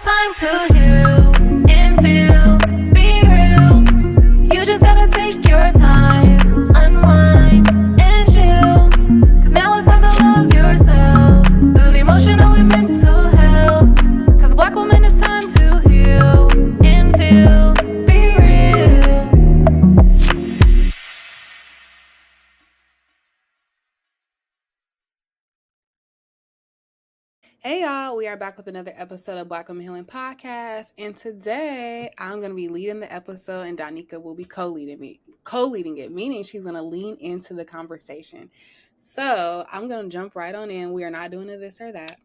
it's time to heal and feel, be real. You just gotta take your time, unwind and chill. Cause now it's time to love yourself. Build emotional and mental health. Cause Black woman, it's time to heal and feel, be real. Hey y'all, we are back with another episode of Black Women Healing Podcast, and today I'm going to be leading the episode and Donika will be co-leading it, meaning she's going to lean into the conversation. So I'm going to jump right on in. We are not doing a this or that,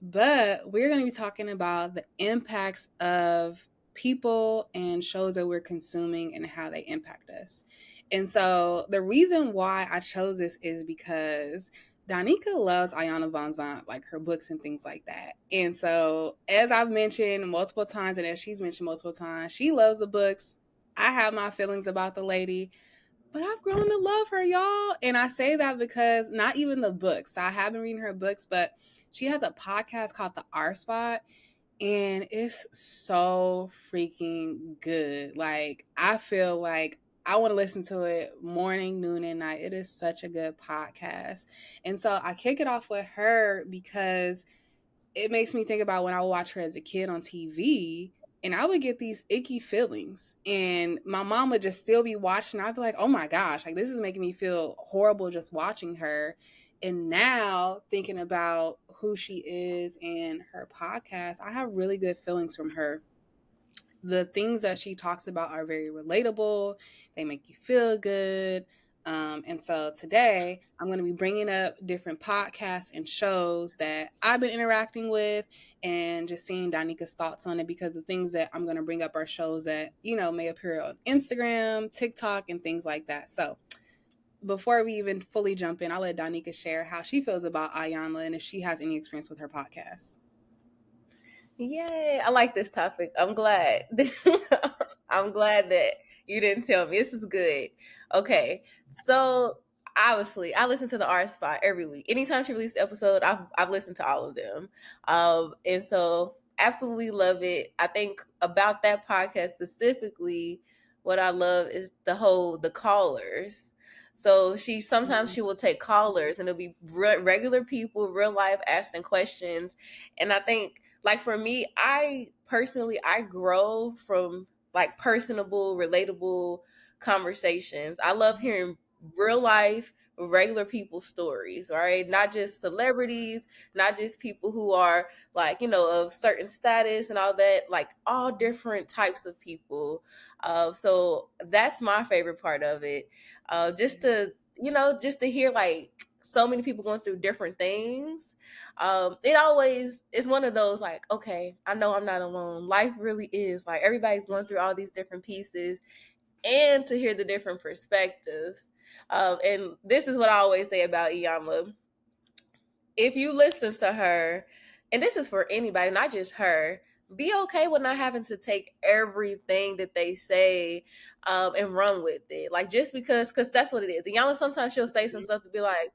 but we're going to be talking about the impacts of people and shows that we're consuming and how they impact us. And so the reason why I chose this is because Donika loves Ayana Von Zant, like her books and things like that. And so, as I've mentioned multiple times, and as she's mentioned multiple times, she loves the books. I have my feelings about the lady, but I've grown to love her, y'all. And I say that because not even the books. I have been reading her books, but she has a podcast called The R Spot, and it's so freaking good. Like, I feel like I want to listen to it morning, noon, and night. It is such a good podcast. And so I kick it off with her because it makes me think about when I would watch her as a kid on TV, and I would get these icky feelings. And my mom would just still be watching. I'd be like, oh my gosh, like this is making me feel horrible just watching her. And now thinking about who she is and her podcast, I have really good feelings from her. The things that she talks about are very relatable. They make you feel good. And so today I'm going to be bringing up different podcasts and shows that I've been interacting with and just seeing Donika's thoughts on it, because the things that I'm going to bring up are shows that, may appear on Instagram, TikTok, and things like that. So before we even fully jump in, I'll let Donika share how she feels about Ayana and if she has any experience with her podcast. Yay, I like this topic. I'm glad. I'm glad that you didn't tell me. This is good. Okay, so obviously, I listen to the R Spot every week. Anytime she releases an episode, I've listened to all of them, and so absolutely love it. I think about that podcast specifically, what I love is the callers. So sometimes she will take callers, and it'll be regular people, real life, asking questions, and I think, like, for me, I grow from like personable, relatable conversations. I love hearing real life, regular people's stories, right? Not just celebrities, not just people who are like, of certain status and all that, like all different types of people. So that's my favorite part of it. Just to hear like so many people going through different things. It always is one of those like, okay, I know I'm not alone. Life really is like everybody's going through all these different pieces, and to hear the different perspectives. And this is what I always say about Iyama. If you listen to her, and this is for anybody, not just her, be okay with not having to take everything that they say and run with it. Like, just because that's what it is. Iyama, sometimes she'll say some stuff to be like,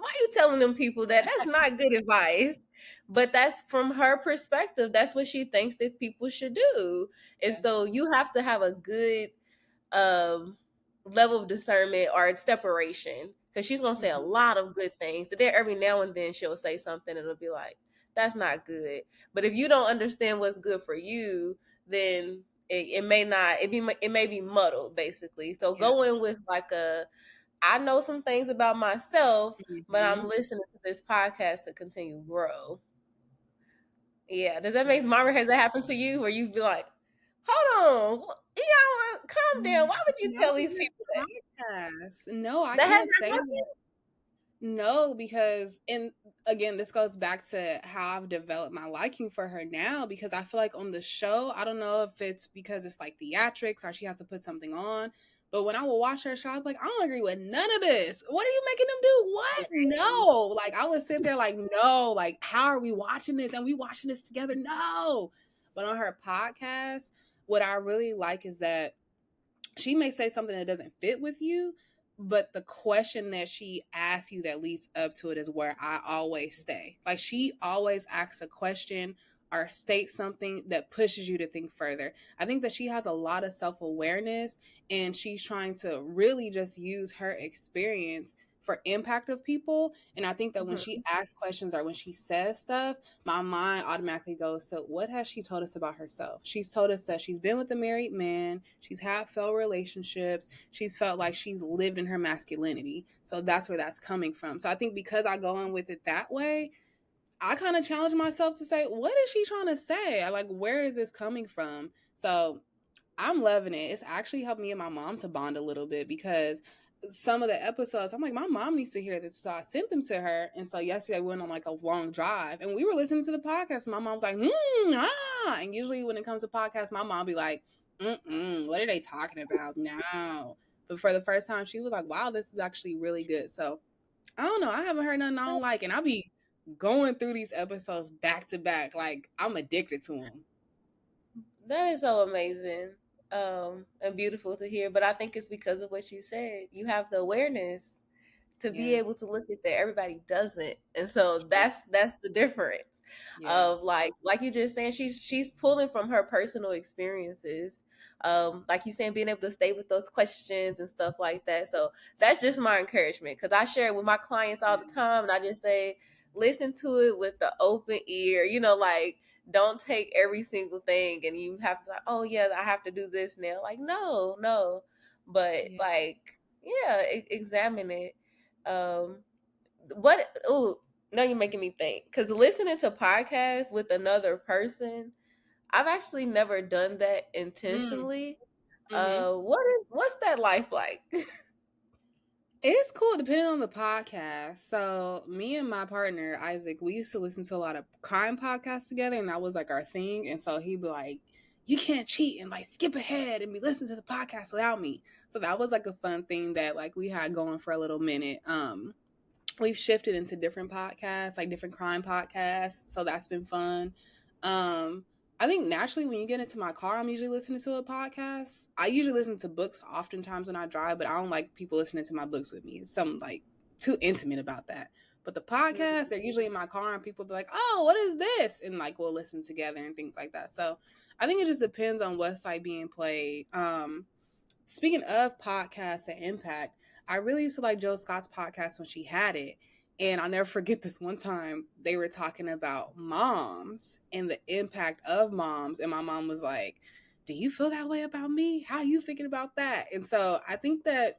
why are you telling them people that? That's not good advice. But that's from her perspective. That's what she thinks that people should do. And so you have to have a good level of discernment or separation, because she's going to say a lot of good things. And then every now and then she'll say something and it'll be like, that's not good. But if you don't understand what's good for you, then it may be muddled, basically. So go in with like I know some things about myself, but I'm listening to this podcast to continue to grow. Yeah. Does that make Myra, has that happened to you where you'd be like, hold on, y'all, calm down. Why would you tell these people that? Podcast. No, I That can't has say that. No, because, and again, this goes back to how I've developed my liking for her now, because I feel like on the show, I don't know if it's because it's like theatrics or she has to put something on, but when I will watch her show, I'm like, I don't agree with none of this. What are you making them do? What? No. Like, I would sit there like, no, like, how are we watching this? And we watching this together? No. But on her podcast, what I really like is that she may say something that doesn't fit with you, but the question that she asks you that leads up to it is where I always stay. Like, she always asks a question or state something that pushes you to think further. I think that she has a lot of self-awareness, and she's trying to really just use her experience for impact of people. And I think that when she asks questions or when she says stuff, my mind automatically goes, so what has she told us about herself? She's told us that she's been with a married man, she's had failed relationships, she's felt like she's lived in her masculinity. So that's where that's coming from. So I think because I go in with it that way, I kind of challenge myself to say, what is she trying to say? Like, where is this coming from? So I'm loving it. It's actually helped me and my mom to bond a little bit, because some of the episodes, I'm like, my mom needs to hear this. So I sent them to her. And so yesterday we went on like a long drive and we were listening to the podcast. And my mom's like, And usually when it comes to podcasts, my mom be like, what are they talking about now? But for the first time, she was like, wow, this is actually really good. So I don't know. I haven't heard nothing I don't like. And I'll be going through these episodes back to back. Like, I'm addicted to them. That is so amazing, and beautiful to hear. But I think it's because of what you said. You have the awareness to be able to look at that. Everybody doesn't, and so that's the difference. Of like you just saying, she's pulling from her personal experiences. Like you saying, being able to stay with those questions and stuff like that. So that's just my encouragement, because I share it with my clients all the time, and I just say, listen to it with the open ear. Like, don't take every single thing and you have to like, oh yeah, I have to do this now. Like, no, but like, examine it. What? Oh, now you're making me think, because listening to podcasts with another person, I've actually never done that intentionally. What's that life like? It's cool depending on the podcast. So me and my partner, Isaac, we used to listen to a lot of crime podcasts together, and that was like our thing. And so he'd be like, you can't cheat and like skip ahead and be listening to the podcast without me. So that was like a fun thing that like we had going for a little minute. We've shifted into different podcasts, like different crime podcasts. So that's been fun. I think naturally when you get into my car, I'm usually listening to a podcast. I usually listen to books oftentimes when I drive, but I don't like people listening to my books with me. It's something like too intimate about that. But the podcasts, they're usually in my car and people be like, oh, what is this? And like we'll listen together and things like that. So I think it just depends on what's like being played. Speaking of podcasts and impact, I really used to like Jill Scott's podcast when she had it. And I'll never forget this one time they were talking about moms and the impact of moms. And my mom was like, do you feel that way about me? How are you thinking about that? And so I think that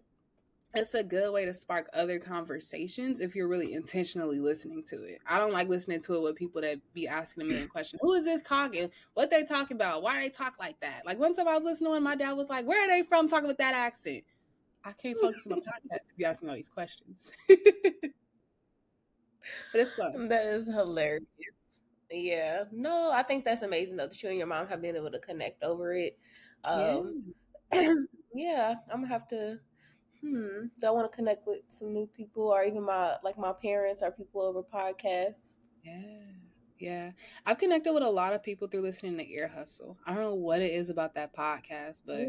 it's a good way to spark other conversations if you're really intentionally listening to it. I don't like listening to it with people that be asking a million questions. Who is this talking? What they talking about? Why they talk like that? Like one time I was listening and my dad was like, where are they from talking with that accent? I can't focus on my podcast if you ask me all these questions. But it's fun. That is hilarious. Yeah. No, I think that's amazing though, that you and your mom have been able to connect over it. Yeah. Yeah, I'm gonna have to do I want to connect with some new people, or even my parents or people over podcasts? Yeah. I've connected with a lot of people through listening to Ear Hustle. I don't know what it is about that podcast, but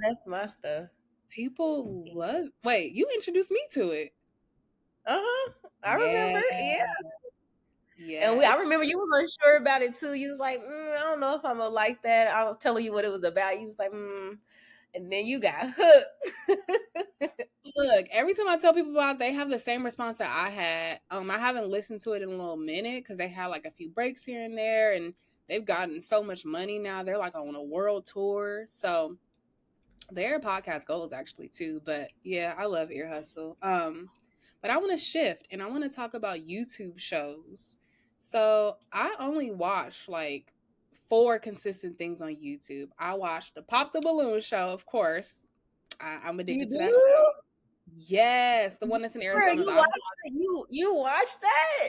That's my stuff. people love. Wait, you introduced me to it. I remember. Yeah. Yeah. And I remember you was unsure about it too. You was like, I don't know if I'm gonna like that. I was telling you what it was about. You was like, and then you got hooked. Look, every time I tell people about it, they have the same response that I had. I haven't listened to it in a little minute because they had like a few breaks here and there, and they've gotten so much money now. They're like on a world tour. So their podcast goals actually too. But yeah, I love Ear Hustle. But I want to shift and I want to talk about YouTube shows. So I only watch like 4 consistent things on YouTube. I watched the Pop the Balloon show, of course. I'm addicted to that show. Yes, the one that's in Arizona. You watched that?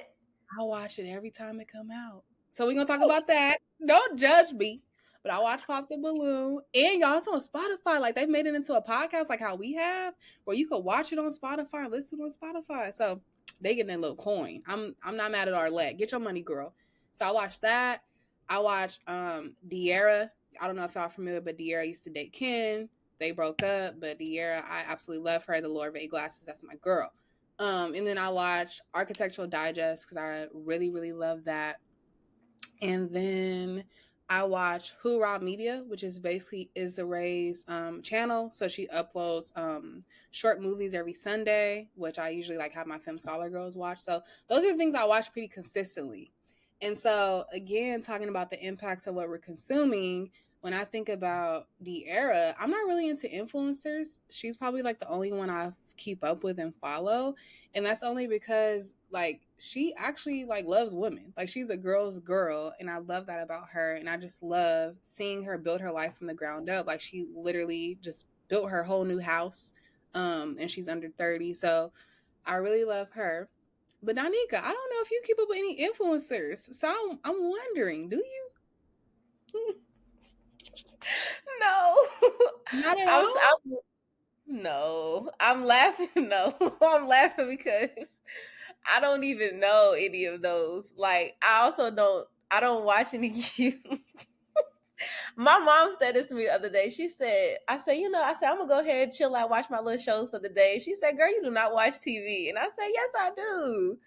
I watch it every time it come out. So we're gonna talk about that. Don't judge me. But I watch Pop the Balloon. And y'all, it's on Spotify. Like they've made it into a podcast like how we have, where you could watch it on Spotify and listen on Spotify. So they getting a little coin. I'm not mad at Arlette. Get your money, girl. So I watched that. I watched De'Ara. I don't know if y'all familiar, but De'Ara used to date Ken. They broke up, but De'Ara, I absolutely love her. The Lord of Eight Glasses, that's my girl. And then I watched Architectural Digest because I really, really love that. And then I watch Hoorah Media, which is basically Issa Rae's channel. So she uploads short movies every Sunday, which I usually like have my Film Scholar girls watch. So those are the things I watch pretty consistently. And so again, talking about the impacts of what we're consuming, when I think about the era, I'm not really into influencers. She's probably like the only one I keep up with and follow, and that's only because like she actually like loves women. Like she's a girl's girl, and I love that about her, and I just love seeing her build her life from the ground up. Like she literally just built her whole new house, and she's under 30, so I really love her. But Donika, I don't know if you keep up with any influencers, so I'm wondering, do you? No. Not at I'm, all. I'm no. I'm laughing. No, I'm laughing because I don't even know any of those. Like I also don't. I don't watch any YouTube. My mom said this to me the other day. She said, I said, I'm gonna go ahead and chill out, watch my little shows for the day. She said, girl, you do not watch TV. And I said, yes, I do.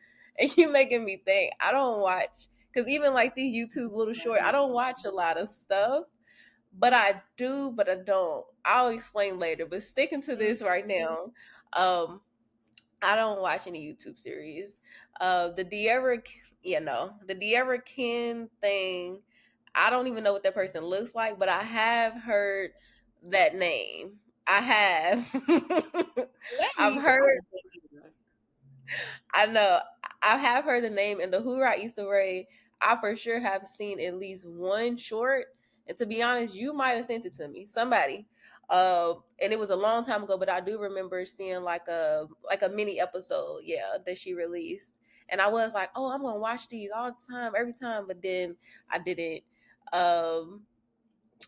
And you making me think. I don't watch, because even like these YouTube little short, I don't watch a lot of stuff. But I do, but I don't. I'll explain later. But sticking to this right now, I don't watch any YouTube series. The De'Ara, the De'Ara Ken thing. I don't even know what that person looks like, but I have heard that name. I have. Let I've me. heard. I know. I have heard the name, and the Hoorah Issa Rae. I for sure have seen at least one short. And to be honest, you might have sent it to me, somebody. And it was a long time ago, but I do remember seeing like a mini episode, yeah, that she released. And I was like, oh, I'm gonna watch these all the time, every time, but then I didn't. Um,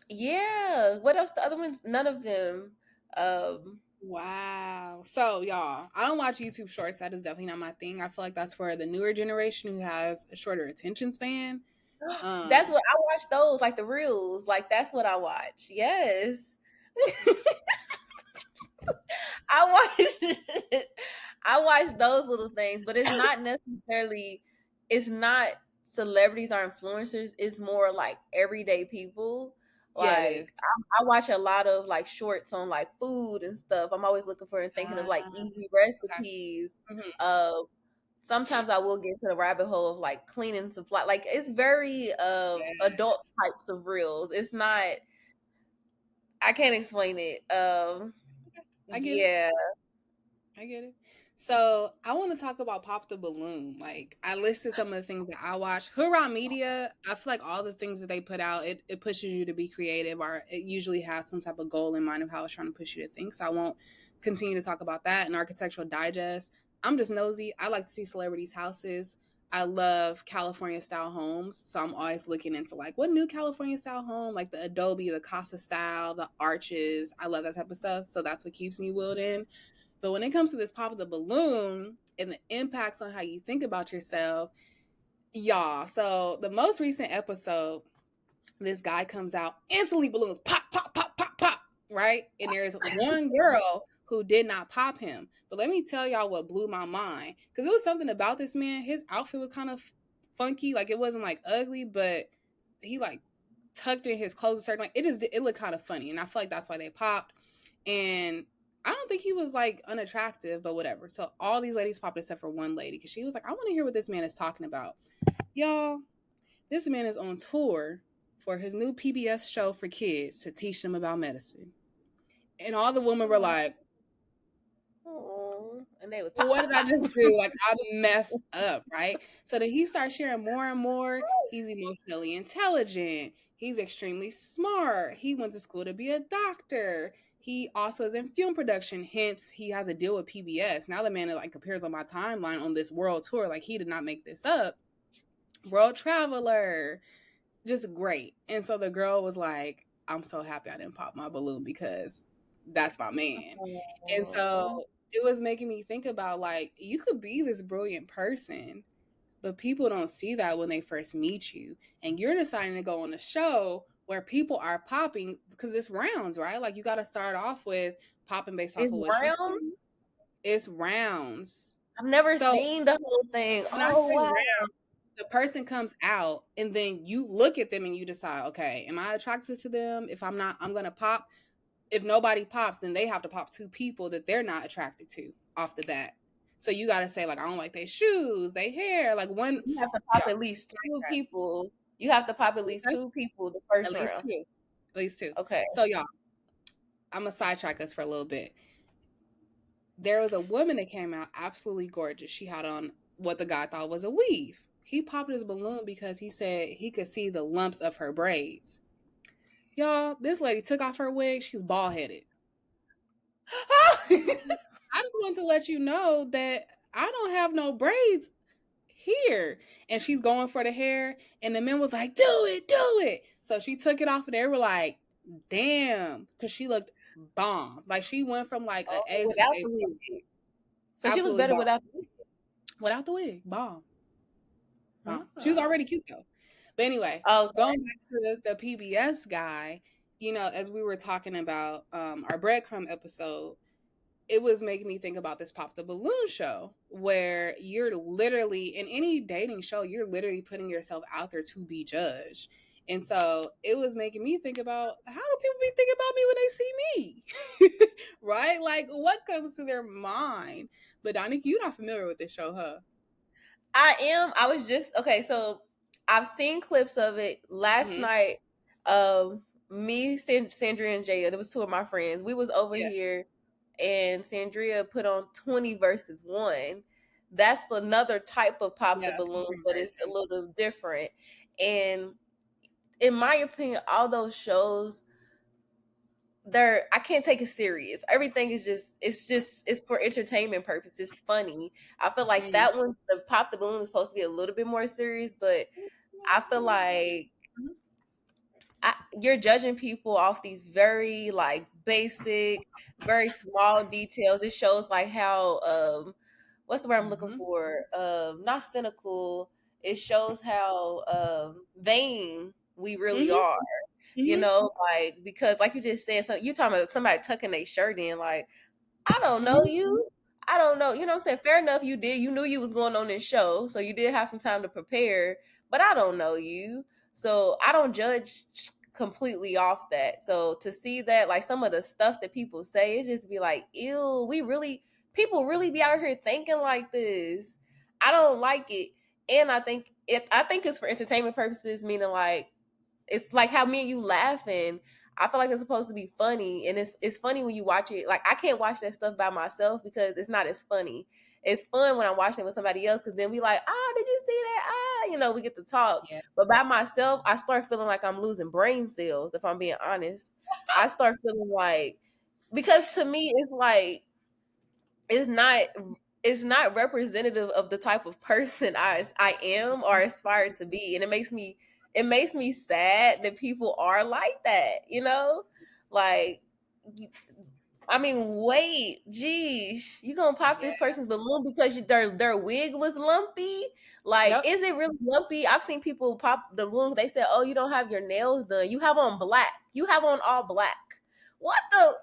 yeah. What else? The other ones, none of them. Um, Wow. So, y'all, I don't watch YouTube shorts. That is definitely not my thing. I feel like that's for the newer generation who has a shorter attention span. that's Um, what I watch. Those like the reels, like that's what I watch. Yes. I watch I watch those little things, but it's not celebrities or influencers, it's more like everyday people. yeah, it Like is. I watch a lot of like shorts on like food and stuff. I'm always looking for and thinking of like easy Okay. recipes. Mhm. Uh sometimes I will get to the rabbit hole of like cleaning supply. Like it's very Yeah, adult types of reels. It's not, I can't explain it. I get it. Yeah. I get it. So I want to talk about Pop the Balloon. Like I listed some of the things that I watch. Hurrah Media, I feel like all the things that they put out, it pushes you to be creative, or it usually has some type of goal in mind of how it's trying to push you to think. So I won't continue to talk about that. And Architectural Digest, I'm just nosy. I like to see celebrities' houses. I love California style homes. So I'm always looking into like what new California style home, like the Adobe, the Casa style, the arches. I love that type of stuff. So that's what keeps me wheeled in. But when it comes to this Pop the Balloon and the impacts on how you think about yourself, y'all. So the most recent episode, this guy comes out, instantly balloons pop, pop, pop, pop, pop, right? And there's one girl who did not pop him. But let me tell y'all what blew my mind. Because it was something about this man. His outfit was kind of funky. Like it wasn't like ugly, but he like tucked in his clothes a certain way. It looked kind of funny. And I feel like that's why they popped. And I don't think he was like unattractive, but whatever. So all these ladies popped except for one lady because she was like, I want to hear what this man is talking about. Y'all, this man is on tour for his new PBS show for kids to teach them about medicine. And all the women were like, Oh, and they was pop, what pop, did I pop. just do? Like, I messed up, right? So then he starts sharing more and more. He's emotionally intelligent. He's extremely smart. He went to school to be a doctor. He also is in film production. Hence, he has a deal with PBS. Now the man like appears on my timeline on this world tour. Like he did not make this up. World traveler, just great. And so the girl was like, I'm so happy I didn't pop my balloon because that's my man. And so Oh, it was making me think about like, you could be this brilliant person, but people don't see that when they first meet you. And you're deciding to go on a show where people are popping because it's rounds, right? Like you got to start off with popping based off it's of what you round. see. It's rounds. I've never So seen the whole thing. when I Oh say wow. round, the person comes out and then you look at them and you decide, okay, am I attracted to them? If I'm not, I'm gonna pop. If nobody pops, then they have to pop 2 people that they're not attracted to off the bat. So you gotta say, like, I don't like their shoes, their hair, like one. You have to Yeah, pop at least two people. You have to pop at least okay? 2 people the At first least round. 2. At least 2. Okay. So y'all, I'm gonna sidetrack us for a little bit. There was a woman that came out absolutely gorgeous. She had on what the guy thought was a weave. He popped his balloon because he said he could see the lumps of her braids. Y'all, this lady took off her wig. She's bald headed. I just wanted to let you know that I don't have no braids here. And she's going for the hair. And the men was like, do it, do it. So she took it off and they were like, damn. Because she looked bomb. Like she went from like an A to without A. the wig. So she Absolutely looked better bomb. without the wig. Without the wig. Bomb. She was Oh. already cute though. But anyway, Okay. going back to the PBS guy, you know, as we were talking about our breadcrumb episode, it was making me think about this Pop the Balloon show where you're literally, in any dating show, you're literally putting yourself out there to be judged. And so it was making me think about, how do people be thinking about me when they see me? Right? Like, what comes to their mind? But Donika, you're not familiar with this show, huh? I am. I was just okay. So I've seen clips of it last Mhm. night. Me, Sandria, and Jaya. There was 2 of my friends. We was over Yeah. here, and Sandria put on 20 versus 1. That's another type of pop the Yeah, that's balloon, different but it's a version. little different. And in my opinion, all those shows, I can't take it serious. Everything is it's for entertainment purposes. It's funny. I feel like that one, the pop the balloon, is supposed to be a little bit more serious, but I feel like you're judging people off these very like basic, very small details. It shows like how what's the word I'm looking for? Not cynical. It shows how vain we really are. You know, like, because like you just said, so you talking about somebody tucking their shirt in, like, I don't know you. I don't know. You know what I'm saying? Fair enough, you knew you was going on this show, so you did have some time to prepare, but I don't know you. So I don't judge completely off that. So to see that, like, some of the stuff that people say, it just be like, ew, people really be out here thinking like this. I don't like it. And I think it's for entertainment purposes, meaning like, it's like how me and you laughing. I feel like it's supposed to be funny, and it's funny when you watch it. Like, I can't watch that stuff by myself because it's not as funny. It's fun when I'm watching it with somebody else, because then we like, did you see that? We get to talk. Yeah. But by myself, I start feeling like I'm losing brain cells, if I'm being honest. I start feeling like, because to me, it's like, it's not representative of the type of person I am or aspire to be, and it makes me sad that people are like that. Like, I mean, wait, geez, you gonna pop this person's balloon because their wig was lumpy? Like, Yep. is it really lumpy? I've seen people pop the balloon. They said, "Oh, you don't have your nails done. You have on black. You have on all black." What the,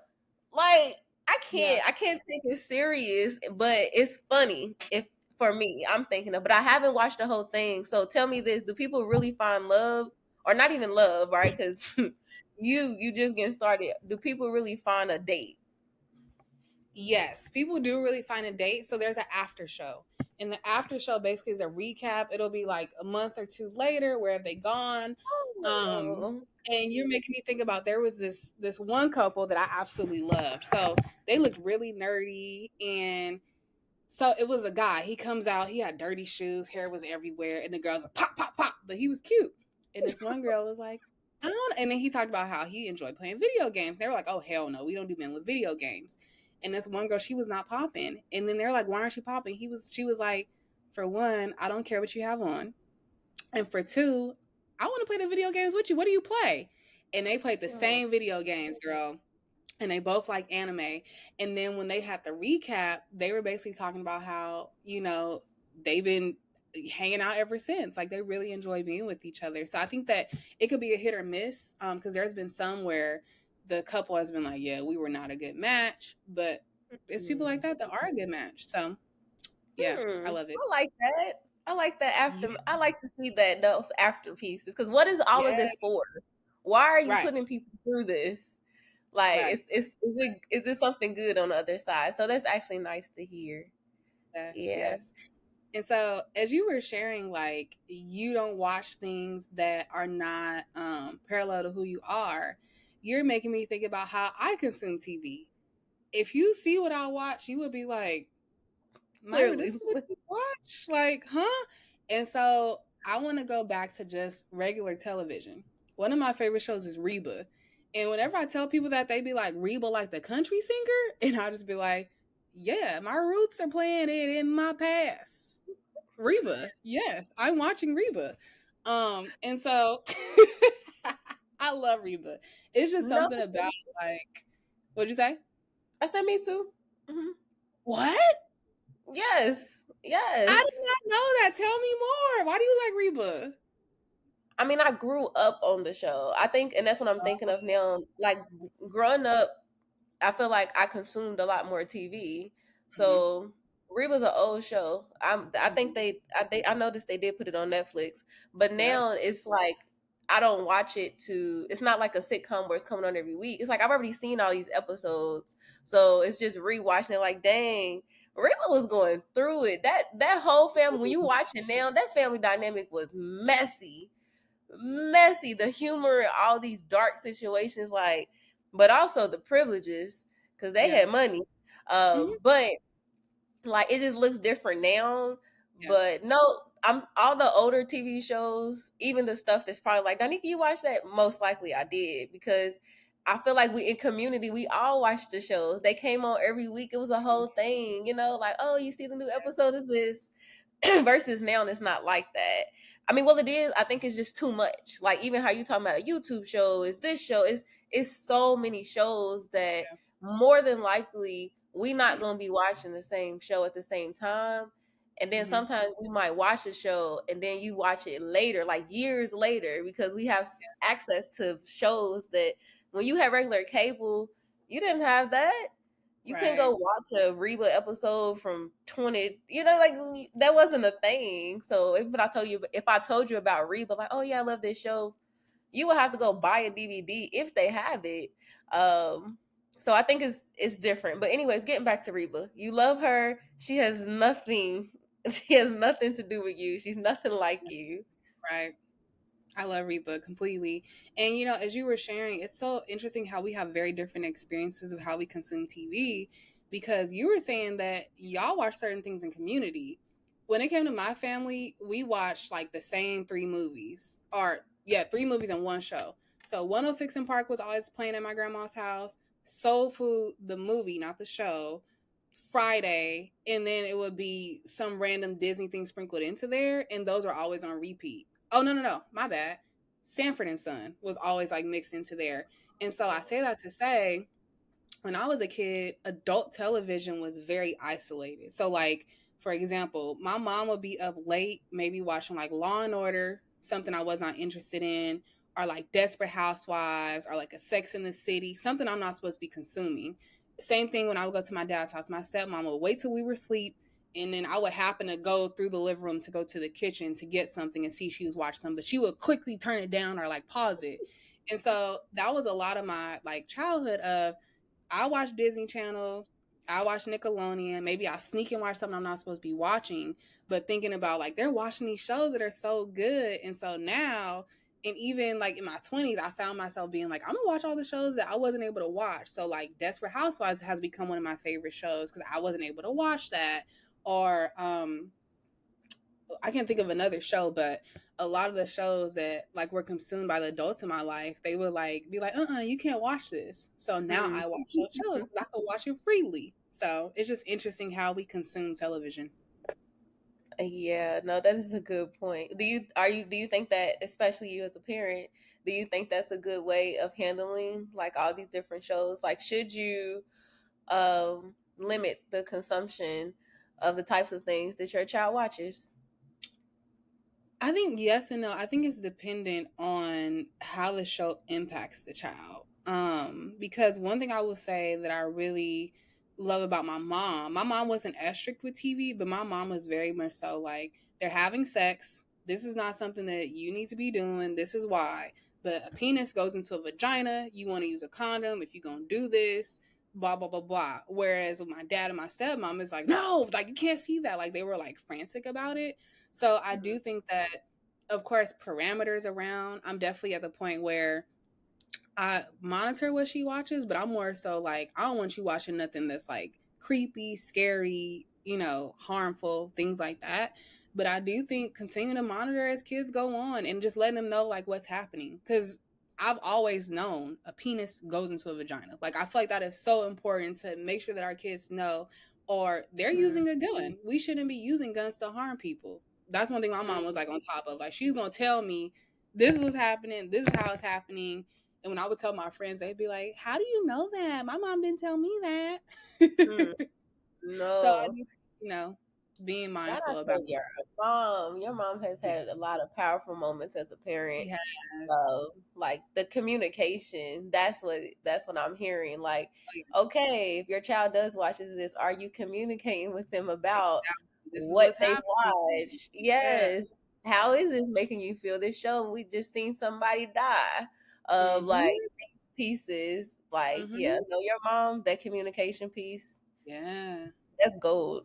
like? I can't take it serious, but it's funny if for me. I'm thinking of, but I haven't watched the whole thing. So tell me this: do people really find love, or not even love, right? Because you just getting started. Do people really find a date? Yes, people do really find a date. So there's an after show. And the after show basically is a recap. It'll be like a month or 2 later, where have they gone? Oh. And you're making me think about, there was this one couple that I absolutely loved. So they looked really nerdy, and so it was a guy. He comes out, he had dirty shoes, hair was everywhere, and the girls like pop, pop, pop. But he was cute. And this one girl was like, I don't. And then he talked about how he enjoyed playing video games. They were like, oh hell no, we don't do men with video games. And this one girl, she was not popping. And then they're like, why aren't you popping? She was like, for one, I don't care what you have on. And for 2, I want to play the video games with you. What do you play? And they played the same video games, girl. And they both like anime. And then when they had the recap, they were basically talking about how, they've been hanging out ever since. Like, they really enjoy being with each other. So I think that it could be a hit or miss, because there's been some where the couple has been like, yeah, we were not a good match. But it's people like that are a good match. So, yeah, I love it. I like that. I like that after. I like to see that those after pieces because what is all Yeah, of this for? Why are you right, putting people through this? Like, right. is this something good on the other side? So that's actually nice to hear. Yes, Yeah, yes. And so, as you were sharing, like, you don't watch things that are not parallel to who you are, you're making me think about how I consume TV. If you see what I watch, you would be like, Myra, this clearly. is what you watch? Like, huh? And so, I want to go back to just regular television. One of my favorite shows is Reba. And whenever I tell people that, they be like, Reba, like the country singer? And I just be like, yeah, my roots are playing it in my past. Reba. Yes, I'm watching Reba. And so I love Reba. It's just No, something about like what'd you say? I said me too. Hmm. What? Yes, I yes. did not know that. Tell me more. Why do you like Reba? I mean, I grew up on the show. I think, and that's what I'm thinking of now. Like growing up, I feel like I consumed a lot more TV. Mhm, So Reba's an old show. I think mhm. I noticed they did put it on Netflix, but Yep. now it's like I don't watch it to. It's not like a sitcom where it's coming on every week. It's like I've already seen all these episodes, so it's just rewatching it. Like, dang, Reba was going through it. That whole family. When you watch it now, that family dynamic was messy. The humor, all these dark situations, like, but also the privileges because they Yeah. had money. Mhm. But like it just looks different now. Yeah. But no, I'm all the older TV shows, even the stuff that's probably like, Donika, you watch that? Most likely I did because I feel like we in community, we all watched the shows. They came on every week. It was a whole thing, like, oh, you see the new episode of this. Versus now it's not like that. I mean, well, it is. I think it's just too much. Like even how you talking about a YouTube show is this show is it's so many shows that Yeah. more than likely we not gonna be watching the same show at the same time. And then Mhm. sometimes we might watch a show and then you watch it later, like years later, because we have access to shows that when you had regular cable, you didn't have that. You can Right. go watch a Reba episode from 20, like that wasn't a thing. So if I told you about Reba, like, oh yeah, I love this show, you would have to go buy a DVD if they have it. Um, so I think it's different. But anyways, getting back to Reba, you love her. She has nothing. She has nothing to do with you. She's nothing like you. Right. I love Reba completely. And as you were sharing, it's so interesting how we have very different experiences of how we consume TV because you were saying that y'all watch certain things in community. When it came to my family, we watched like the same three movies, or yeah, three movies in one show. So 106 in Park was always playing at my grandma's house, Soul Food, the movie, not the show, Friday, and then it would be some random Disney thing sprinkled into there, and those are always on repeat. Oh no, my bad. Sanford and Son was always like mixed into there. And so I say that to say when I was a kid, adult television was very isolated. So, like, for example, my mom would be up late, maybe watching like Law and Order, something I was not interested in, or like Desperate Housewives, or like a Sex in the City, something I'm not supposed to be consuming. Same thing when I would go to my dad's house. My stepmom would wait till we were asleep, and then I would happen to go through the living room to go to the kitchen to get something and see she was watching something, but she would quickly turn it down or like pause it. And so that was a lot of my like childhood of I watch Disney Channel, I watch Nickelodeon. Maybe I sneak and watch something I'm not supposed to be watching, but thinking about like they're watching these shows that are so good. And so now, and even like in my 20s, I found myself being like, I'm gonna watch all the shows that I wasn't able to watch. So like Desperate Housewives has become one of my favorite shows because I wasn't able to watch that. Or I can't think of another show, but a lot of the shows that like were consumed by the adults in my life, they would like be like, you can't watch this. So now Mm. I watch those shows because I can watch it freely. So it's just interesting how we consume television. Yeah, no, that is a good point. Do you think that, especially you as a parent, do you think that's a good way of handling like all these different shows? Like, should you limit the consumption of the types of things that your child watches? I think yes and no. I think it's dependent on how the show impacts the child. Because one thing I will say that I really love about my mom wasn't as strict with TV, but my mom was very much so like they're having sex. This is not something that you need to be doing. This is why. But a penis goes into a vagina. You want to use a condom if you're going to do this, blah, blah, blah, blah. Whereas with my dad and my stepmom, it's like, no, like you can't see that. Like they were like frantic about it. So I do think that, of course, parameters around. I'm definitely at the point where I monitor what she watches, but I'm more so like, I don't want you watching nothing that's like creepy, scary, harmful, things like that. But I do think continuing to monitor as kids go on and just letting them know like what's happening. Because I've always known a penis goes into a vagina. Like I feel like that is so important to make sure that our kids know, or they're using a gun. We shouldn't be using guns to harm people. That's one thing my mom was like on top of. Like she's gonna tell me this is what's happening, this is how it's happening. And when I would tell my friends, they'd be like, "How do you know that? My mom didn't tell me that." No. So I do, being Shout mindful out about to your mom. Your mom has had a lot of powerful moments as a parent. yes. Like the communication. That's what I'm hearing. Like, okay, if your child does watches this, are you communicating with them about This is what what's they happening. watch? Yes. How is this making you feel? This show, we just seen somebody die. Like pieces. Like, yeah, know your mom, that communication piece. Yeah. That's gold.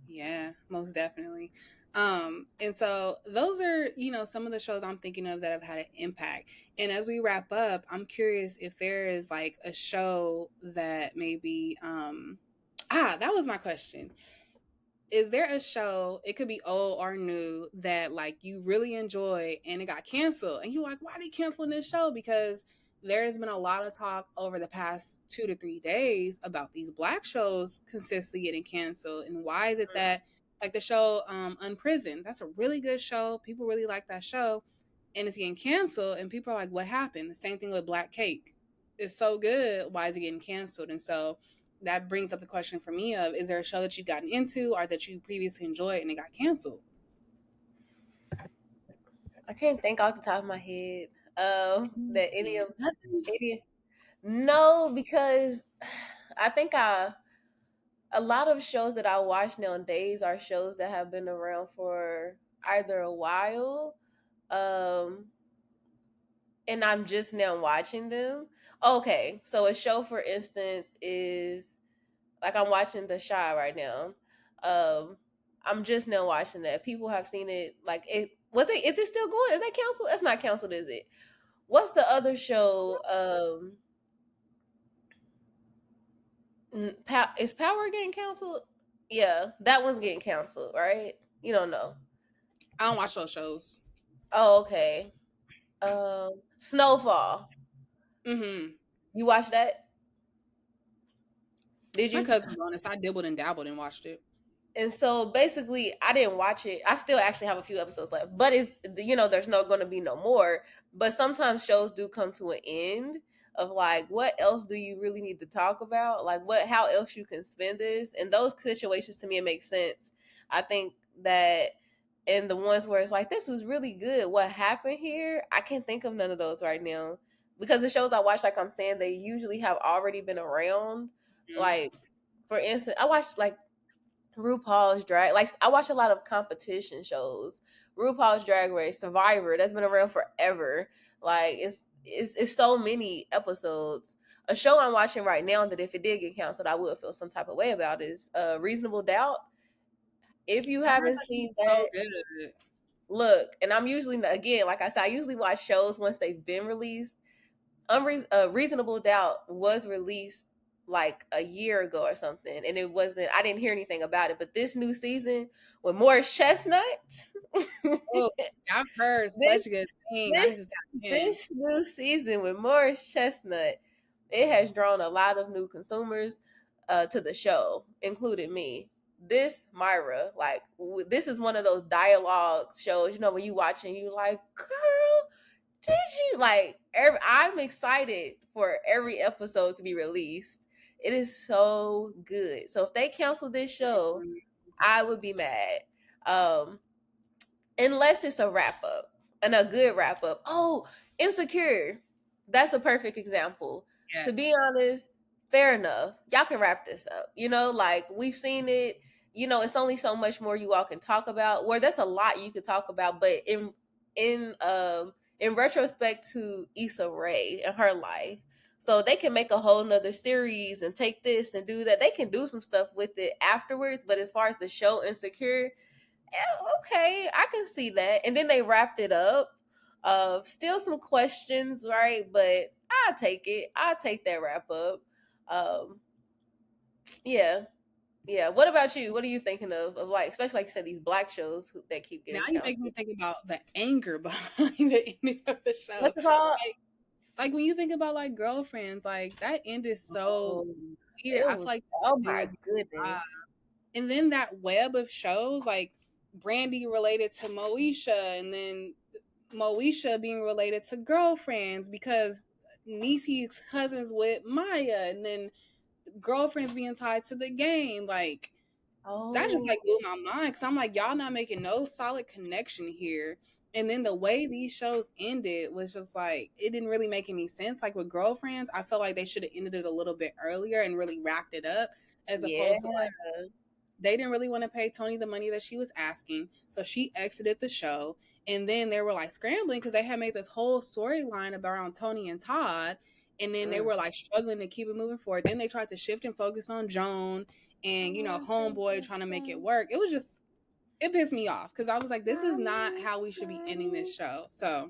Yeah, most definitely. And so those are, some of the shows I'm thinking of that have had an impact. And as we wrap up, I'm curious if there is like a show that maybe that was my question. Is there a show, it could be old or new, that like you really enjoy and it got canceled and you're like, why are they canceling this show? Because there's been a lot of talk over the past 2 to 3 days about these Black shows consistently getting canceled. And why is it that, like the show Unprisoned, that's a really good show, people really like that show, and it's getting canceled and people are like, what happened? The same thing with Black Cake. It's so good, why is it getting canceled? And so that brings up the question for me of, is there a show that you've gotten into or that you previously enjoyed and it got canceled? I can't think off the top of my head that any. No, because I think a lot of shows that I watch nowadays are shows that have been around for either a while, and I'm just now watching them. Okay, so a show, for instance, is like I'm watching The Shy right now. I'm just now watching that. People have seen it. Like it was it. Is it still going? Is that canceled? That's not canceled, is it? What's the other show? Is Power getting canceled? Yeah, that one's getting canceled, right? You don't know. I don't watch those shows. Oh, okay. Snowfall. Mm-hmm. You watched that? Did My you? cousin's on it, so I dibbled and dabbled and watched it. And so basically, I didn't watch it. I still actually have a few episodes left, but it's there's no going to be no more. But sometimes shows do come to an end of like, what else do you really need to talk about? Like, how else you can spend this? In those situations, to me, it makes sense. I think that in the ones where it's like, this was really good. What happened here? I can't think of none of those right now because the shows I watch, like I'm saying, they usually have already been around. Like, for instance, I watched like RuPaul's Drag. Like I watch a lot of competition shows. RuPaul's Drag Race, Survivor. That's been around forever. Like it's so many episodes. A show I'm watching right now that if it did get canceled, I would feel some type of way about is Reasonable Doubt. If you haven't seen that, good. look. And I'm usually, again, like I said, I usually watch shows once they've been released. Reasonable Doubt was released like a year ago or something, and I didn't hear anything about it. But this new season with Morris Chestnut, Oh, I've heard such a good thing. this new season with Morris Chestnut, it has drawn a lot of new consumers to the show, including me. This Myra, like this is one of those dialogue shows, when you watch and you like, girl, did you like I'm excited for every episode to be released. It is so good. So if they cancel this show, I would be mad. Unless it's a wrap up and a good wrap up. Oh, Insecure. That's a perfect example. Yes. To be honest, fair enough. Y'all can wrap this up. Like we've seen it. it's only so much more you all can talk about. Where there's a lot you could talk about, but in retrospect to Issa Rae and her life, so they can make a whole nother series and take this and do that. They can do some stuff with it afterwards. But as far as the show Insecure, okay, I can see that. And then they wrapped it up. Still some questions, right? But I'll take it. I'll take that wrap up. Um, yeah, yeah. What about you? What are you thinking of like, especially like you said, these black shows that keep Now getting you make me canceled? think about the anger behind the ending of the show. What's it called? Like when you think about like Girlfriends, like that ended so Oh, weird. it I feel was. like Oh they my did goodness. and then that web of shows, like Brandy related to Moesha, and then Moesha being related to Girlfriends because Niecy's cousins with Maya, and then Girlfriends being tied to the game. Like that just Oh like blew my mind because I'm like, y'all not making no solid connection here. And then the way these shows ended was just like, it didn't really make any sense. Like with Girlfriends, I felt like they should have ended it a little bit earlier and really wrapped it up, as yeah. opposed to like, they didn't really want to pay Tony the money that she was asking. So she exited the show. And then they were like scrambling because they had made this whole storyline around Tony and Todd. And then they were like struggling to keep it moving forward. Then they tried to shift and focus on Joan and, Homeboy trying to make it work. It was just, it pissed me off because I was like, this is not how we should be ending this show. So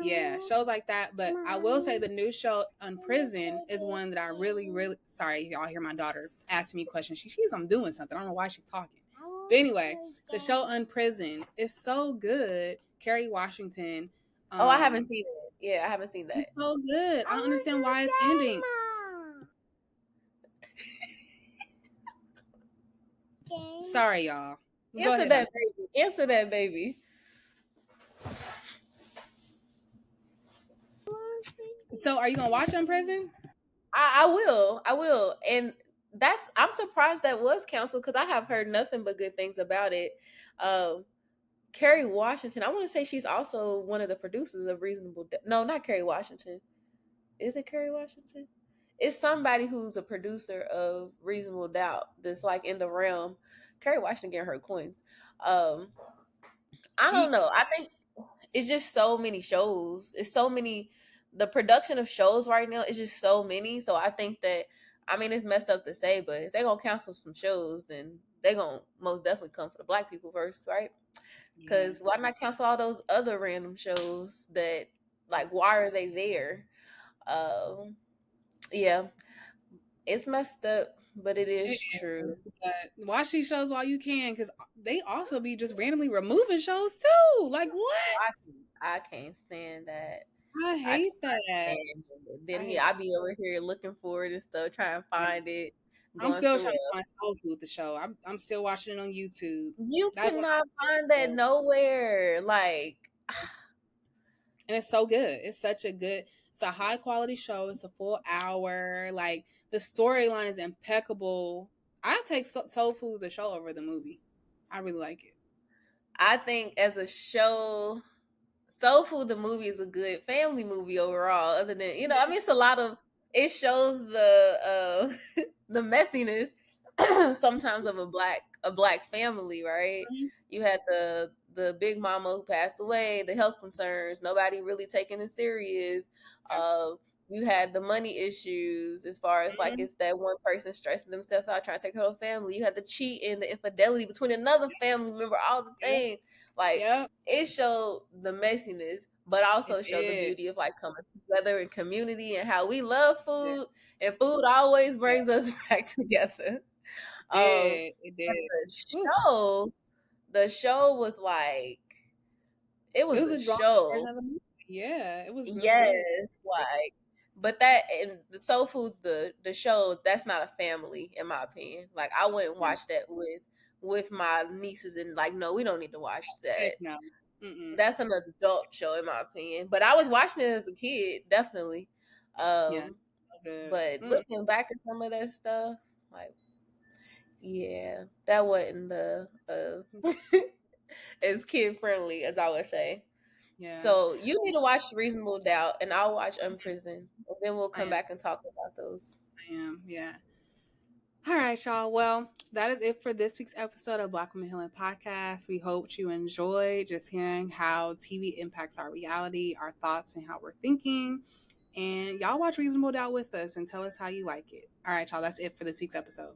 yeah, shows like that. But I will say the new show Unprison is one that I really, really, sorry, y'all hear my daughter asking me questions. She's I'm doing something. I don't know why she's talking. But anyway, the show Unprison is so good. Kerry Washington. Oh, I haven't seen it. Yeah, I haven't seen that. It's so good. I don't understand why it's ending. Sorry, y'all. Go Answer ahead. that, baby. Answer that, baby. So, are you gonna watch Unprison? I will. I will. And I'm surprised that was canceled because I have heard nothing but good things about it. Kerry Washington, I want to say she's also one of the producers of Reasonable No, not Kerry Washington. Is it Kerry Washington? It's somebody who's a producer of Reasonable Doubt that's like in the realm. Kerry Washington getting her coins. I don't know. I think it's just so many shows. It's so many. The production of shows right now is just so many. So I think that, I mean, it's messed up to say, but if they're gonna cancel some shows, then they're gonna most definitely come for the black people first, right? Because why not cancel all those other random shows that, like, why are they there? Yeah, it's messed up, but it is true. But watch these shows while you can, because they also be just randomly removing shows too. Like what? I can't stand that. I hate that. Then I be over here looking for it and stuff, trying to find it. I'm still trying to find Soul Food, the show. I'm still watching it on YouTube. You cannot find that nowhere. Like, and it's so good. It's a high quality show. It's a full hour. Like the storyline is impeccable. I take Soul Food the show over the movie. I really like it. I think as a show, Soul Food the movie is a good family movie overall. Other than I mean, it's a lot of it shows the the messiness sometimes of a black family, right? Mm-hmm. You had the big mama who passed away, the health concerns, nobody really taking it serious. You had the money issues as far as like it's that one person stressing themselves out trying to take care of the family. You had the cheating, the infidelity between another family member, all the things. Like it showed the messiness, but also showed the beauty of like coming together in community and how we love food and food always brings us back together. It did. The show was like it was a show. Yeah, it was really good. Like, but that and the Soul Food, the show, that's not a family in my opinion. Like I wouldn't watch that with my nieces and like, no, we don't need to watch that. No. That's an adult show in my opinion. But I was watching it as a kid, definitely. But looking back at some of that stuff, like, yeah, that wasn't the as kid friendly as I would say. Yeah. So you need to watch Reasonable Doubt, and I'll watch Unprison, and then we'll come back and talk about those. I am, yeah. All right, y'all. Well, that is it for this week's episode of Black Women Healing Podcast. We hope you enjoyed just hearing how TV impacts our reality, our thoughts, and how we're thinking. And y'all watch Reasonable Doubt with us and tell us how you like it. All right, y'all. That's it for this week's episode.